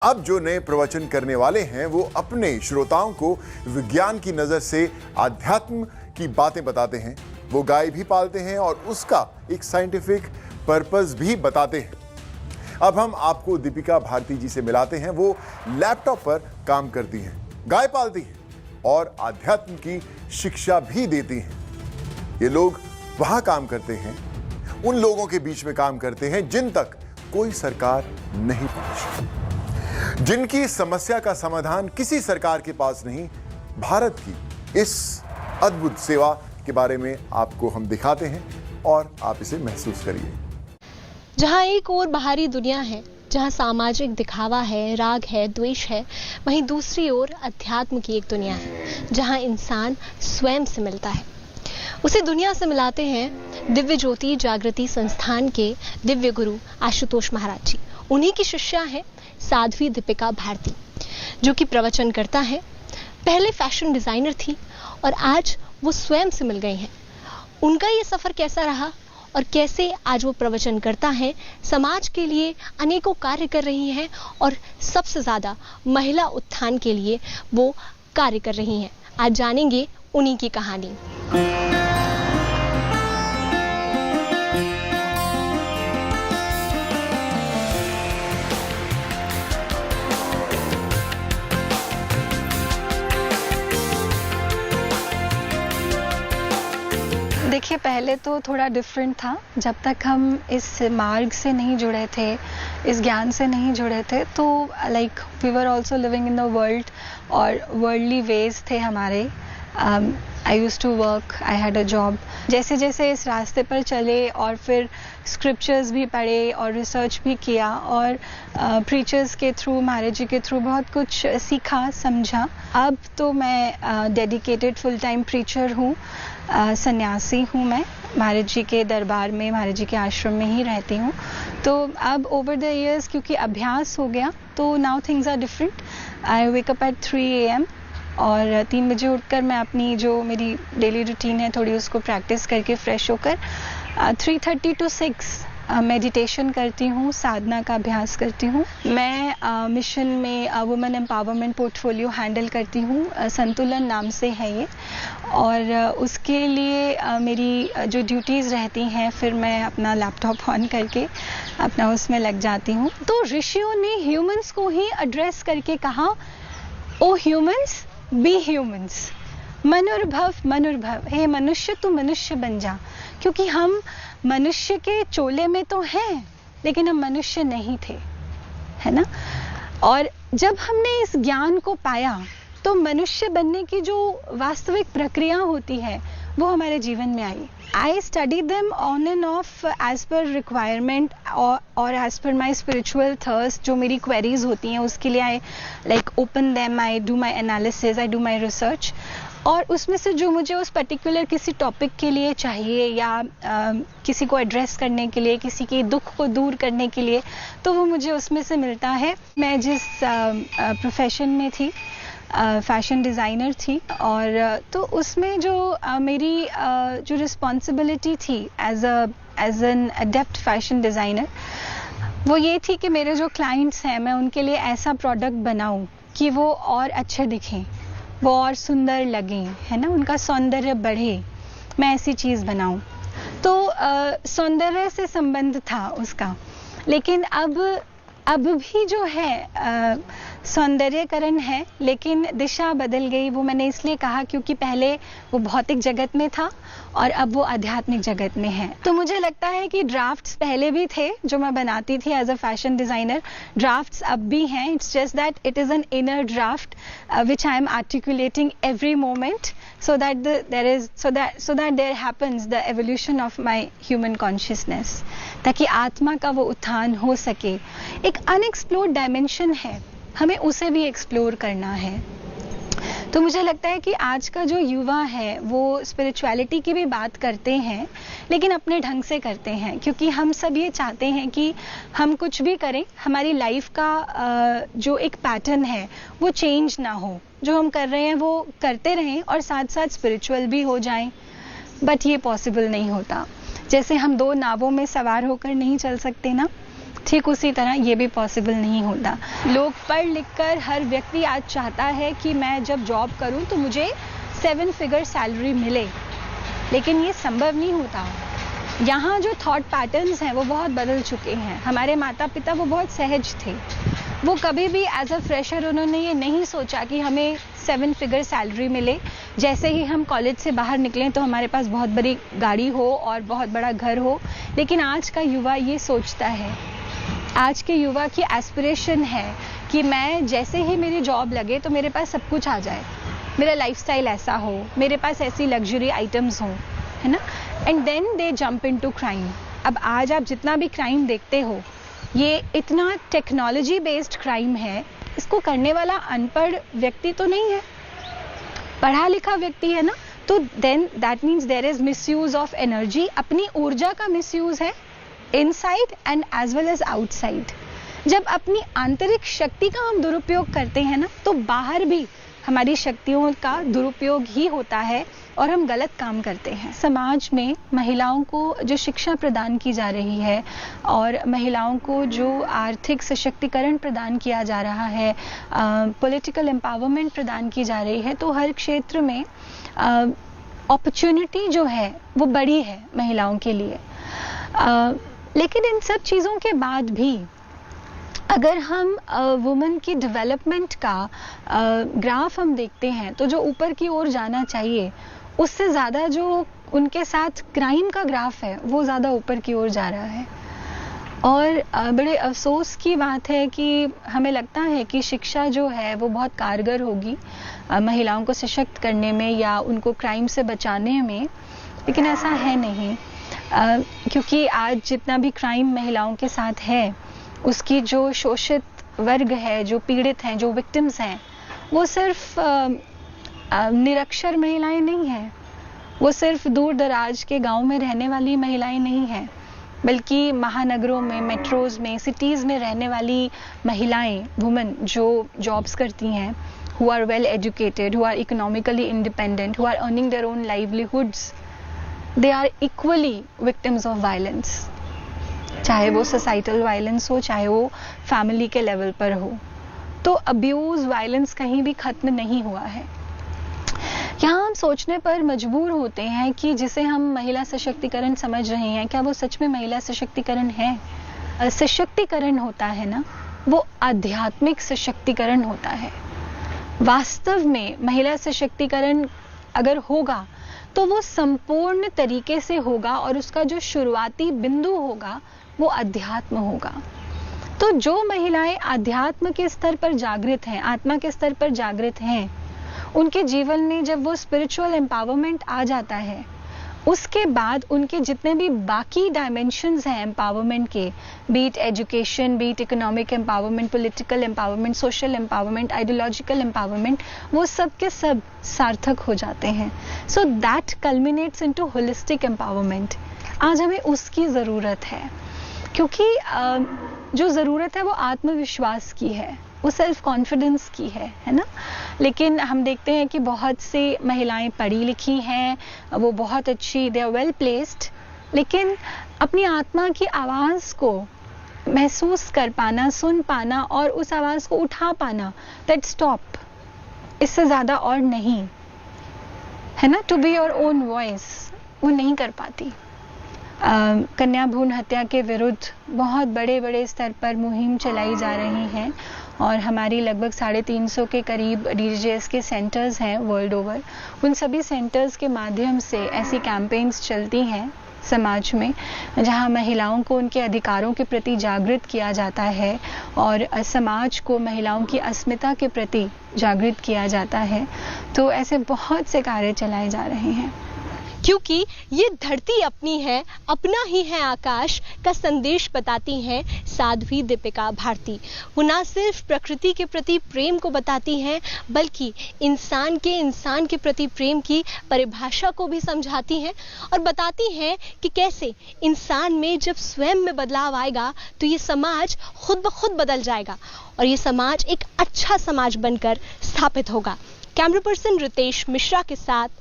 अब जो नए प्रवचन करने वाले हैं वो अपने श्रोताओं को विज्ञान की नजर से आध्यात्म की बातें बताते हैं। वो गाय भी पालते हैं और उसका एक साइंटिफिक पर्पस भी बताते हैं। अब हम आपको दीपिका भारती जी से मिलाते हैं। वो लैपटॉप पर काम करती हैं, गाय पालती हैं और आध्यात्म की शिक्षा भी देती हैं। ये लोग वहां काम करते हैं, उन लोगों के बीच में काम करते हैं जिन तक कोई सरकार नहीं पहुंची, जिनकी समस्या का समाधान किसी सरकार के पास नहीं। भारत की इस अद्भुत सेवा के बारे में आपको हम दिखाते हैं और आप इसे महसूस करिए। जहाँ एक और बाहरी दुनिया है, जहाँ सामाजिक दिखावा है, राग है, द्वेष है, वहीं दूसरी ओर अध्यात्म की एक दुनिया है जहाँ इंसान स्वयं से मिलता है। उसे दुनिया से मिलाते हैं दिव्य ज्योति जागृति संस्थान के दिव्य गुरु आशुतोष महाराज जी। उन्हीं की शिष्या है साध्वी दीपिका भारती, जो कि प्रवचन करता है। पहले फैशन डिजाइनर थी और आज वो स्वयं से मिल गई हैं। उनका ये सफर कैसा रहा और कैसे आज वो प्रवचन करता है, समाज के लिए अनेकों कार्य कर रही हैं और सबसे ज्यादा महिला उत्थान के लिए वो कार्य कर रही हैं। आज जानेंगे उन्हीं की कहानी। देखिए, पहले तो थोड़ा डिफरेंट था। जब तक हम इस मार्ग से नहीं जुड़े थे, इस ज्ञान से नहीं जुड़े थे, तो like we were also living in the world और वर्ल्डली वेज थे हमारे। I used to work, I had a job. जैसे जैसे इस रास्ते पर चले और फिर स्क्रिप्चर्स भी पढ़े और रिसर्च भी किया और प्रीचर्स के थ्रू, महाराज जी के थ्रू बहुत कुछ सीखा, समझा। अब तो मैं डेडिकेटेड फुल टाइम प्रीचर हूँ, सन्यासी हूँ। मैं महाराज जी के दरबार में, महाराज जी के आश्रम में ही रहती हूँ। तो अब ओवर द इयर्स क्योंकि अभ्यास हो गया, तो now things are different. I wake up at 3 AM और 3 बजे उठकर मैं अपनी जो मेरी डेली रूटीन है थोड़ी उसको प्रैक्टिस करके फ्रेश होकर 3:30 to 6 मेडिटेशन करती हूँ, साधना का अभ्यास करती हूँ। मैं मिशन में वुमेन एम्पावरमेंट पोर्टफोलियो हैंडल करती हूँ, संतुलन नाम से है ये। और उसके लिए मेरी जो ड्यूटीज़ रहती हैं, फिर मैं अपना लैपटॉप ऑन करके अपना उसमें लग जाती हूँ। तो ऋषियों ने ह्यूमंस को ही एड्रेस करके कहा, ओ ह्यूमंस बी ह्यूमंस, मनुर्भव मनुर्भव, हे मनुष्य तू मनुष्य बन जा। क्योंकि हम मनुष्य के चोले में तो हैं, लेकिन हम मनुष्य नहीं थे, है ना। और जब हमने इस ज्ञान को पाया तो मनुष्य बनने की जो वास्तविक प्रक्रिया होती है वो हमारे जीवन में आई। I study them on and off as per requirement और as per my spiritual thirst. जो मेरी क्वेरीज होती हैं उसके लिए I like open them, I do my analysis, I do my research. और उसमें से जो मुझे उस पर्टिकुलर किसी टॉपिक के लिए चाहिए या किसी को एड्रेस करने के लिए, किसी के दुख को दूर करने के लिए, तो वो मुझे उसमें से मिलता है। मैं जिस प्रोफेशन में थी, फैशन डिज़ाइनर थी, और तो उसमें जो मेरी जो रिस्पॉन्सिबिलिटी थी as an adept fashion designer, वो ये थी कि मेरे जो क्लाइंट्स हैं, मैं उनके लिए ऐसा प्रोडक्ट बनाऊं कि वो और अच्छे दिखें, वो और सुंदर लगें, है ना, उनका सौंदर्य बढ़े। मैं ऐसी चीज़ बनाऊं। तो सौंदर्य से संबंध था उसका। लेकिन अब भी जो है सौंदर्यकरण है, लेकिन दिशा बदल गई। वो मैंने इसलिए कहा क्योंकि पहले वो भौतिक जगत में था और अब वो आध्यात्मिक जगत में है। तो मुझे लगता है कि ड्राफ्ट्स पहले भी थे जो मैं बनाती थी as a fashion designer, drafts अब भी हैं। It's just that it is an inner draft which I am articulating every moment so that there happens the evolution of my human consciousness, ताकि आत्मा का वो उत्थान हो सके। एक अनएक्सप्लोर्ड डायमेंशन है, हमें उसे भी एक्सप्लोर करना है। तो मुझे लगता है कि आज का जो युवा है वो स्पिरिचुअलिटी की भी बात करते हैं, लेकिन अपने ढंग से करते हैं, क्योंकि हम सब ये चाहते हैं कि हम कुछ भी करें, हमारी लाइफ का जो एक पैटर्न है वो चेंज ना हो। जो हम कर रहे हैं वो करते रहें और साथ साथ स्पिरिचुअल भी हो जाएं, बट ये पॉसिबल नहीं होता। जैसे हम 2 नावों में सवार होकर नहीं चल सकते ना, ठीक उसी तरह ये भी पॉसिबल नहीं होता। लोग पढ़ लिख कर, हर व्यक्ति आज चाहता है कि मैं जब जॉब करूं तो मुझे 7 फिगर सैलरी मिले, लेकिन ये संभव नहीं होता। यहाँ जो थॉट पैटर्न्स हैं वो बहुत बदल चुके हैं। हमारे माता पिता वो बहुत सहज थे, वो कभी भी एज अ फ्रेशर उन्होंने ये नहीं सोचा कि हमें 7 फिगर सैलरी मिले, जैसे ही हम कॉलेज से बाहर निकलें तो हमारे पास बहुत बड़ी गाड़ी हो और बहुत बड़ा घर हो। लेकिन आज का युवा ये सोचता है, आज के युवा की एस्पिरेशन है कि मैं जैसे ही मेरी जॉब लगे तो मेरे पास सब कुछ आ जाए, मेरा लाइफस्टाइल ऐसा हो, मेरे पास ऐसी लग्जरी आइटम्स हों, है ना। And then they jump into crime. अब आज आप जितना भी क्राइम देखते हो ये इतना टेक्नोलॉजी बेस्ड क्राइम है, इसको करने वाला अनपढ़ व्यक्ति तो नहीं है, पढ़ा लिखा व्यक्ति है ना। तो then that means there is misuse of energy, अपनी ऊर्जा का मिसयूज है inside and as well as outside. जब अपनी आंतरिक शक्ति का हम दुरुपयोग करते हैं ना, तो बाहर भी हमारी शक्तियों का दुरुपयोग ही होता है और हम गलत काम करते हैं। समाज में महिलाओं को जो शिक्षा प्रदान की जा रही है और महिलाओं को जो आर्थिक सशक्तिकरण प्रदान किया जा रहा है, पॉलिटिकल एम्पावरमेंट प्रदान की जा रही है, तो हर क्षेत्र में अपॉर्चुनिटी जो है वो बड़ी है महिलाओं के लिए। लेकिन इन सब चीज़ों के बाद भी अगर हम वुमेन की डेवलपमेंट का ग्राफ हम देखते हैं तो जो ऊपर की ओर जाना चाहिए उससे ज़्यादा जो उनके साथ क्राइम का ग्राफ है वो ज़्यादा ऊपर की ओर जा रहा है। और बड़े अफसोस की बात है कि हमें लगता है कि शिक्षा जो है वो बहुत कारगर होगी महिलाओं को सशक्त करने में या उनको क्राइम से बचाने में, लेकिन ऐसा है नहीं। क्योंकि आज जितना भी क्राइम महिलाओं के साथ है उसकी जो शोषित वर्ग है, जो पीड़ित हैं, जो विक्टिम्स हैं, वो सिर्फ निरक्षर महिलाएं नहीं हैं, वो सिर्फ दूर दराज के गांव में रहने वाली महिलाएं नहीं हैं, बल्कि महानगरों में, मेट्रोज में, सिटीज़ में रहने वाली महिलाएं, वुमेन जो जॉब्स करती हैं, who are well educated, who are economically independent, who are earning their own livelihoods, they are equally victims of violence। चाहे वो सोसाइटल वायलेंस हो, चाहे वो फैमिली के लेवल पर हो, तो अब्यूज, वायलेंस कहीं भी खत्म नहीं हुआ है। यहाँ हम सोचने पर मजबूर होते हैं कि जिसे हम महिला सशक्तिकरण समझ रहे हैं, क्या वो सच में महिला सशक्तिकरण है? सशक्तिकरण होता है ना, वो आध्यात्मिक सशक्तिकरण होता है। वास्तव में महिला सशक्तिकरण अगर होगा तो वो संपूर्ण तरीके से होगा और उसका जो शुरुआती बिंदु होगा वो अध्यात्म होगा। तो जो महिलाएं अध्यात्म के स्तर पर जागृत हैं, आत्मा के स्तर पर जागृत हैं, उनके जीवन में जब वो स्पिरिचुअल एम्पावरमेंट आ जाता है, उसके बाद उनके जितने भी बाकी डायमेंशंस हैं एम्पावरमेंट के, be it education, be it economic empowerment, political empowerment, social empowerment, ideological empowerment, वो सब के सब सार्थक हो जाते हैं। So that culminates into holistic empowerment. आज हमें उसकी ज़रूरत है, क्योंकि जो ज़रूरत है वो आत्मविश्वास की है, वो सेल्फ कॉन्फिडेंस की है ना। लेकिन हम देखते हैं कि बहुत सी महिलाएं पढ़ी लिखी हैं, वो बहुत अच्छी, दे आर वेल प्लेस्ड, लेकिन अपनी आत्मा की आवाज़ को महसूस कर पाना, सुन पाना और उस आवाज़ को उठा पाना, दैट स्टॉप, इससे ज़्यादा और नहीं है ना। To be your own voice वो नहीं कर पाती। कन्या भ्रूण हत्या के विरुद्ध बहुत बड़े बड़े स्तर पर मुहिम चलाई जा रही हैं और हमारी लगभग 350 के करीब DGS के सेंटर्स हैं वर्ल्ड ओवर। उन सभी सेंटर्स के माध्यम से ऐसी कैंपेन्स चलती हैं समाज में, जहां महिलाओं को उनके अधिकारों के प्रति जागृत किया जाता है और समाज को महिलाओं की अस्मिता के प्रति जागृत किया जाता है। तो ऐसे बहुत से कार्य चलाए जा रहे हैं। क्योंकि ये धरती अपनी है, अपना ही है आकाश का संदेश बताती हैं साध्वी दीपिका भारती। वो ना सिर्फ प्रकृति के प्रति प्रेम को बताती हैं, बल्कि इंसान के प्रति प्रेम की परिभाषा को भी समझाती हैं और बताती हैं कि कैसे इंसान में जब स्वयं में बदलाव आएगा तो ये समाज खुद ब खुद बदल जाएगा और ये समाज एक अच्छा समाज बनकर स्थापित होगा। कैमरा पर्सन रितेश मिश्रा के साथ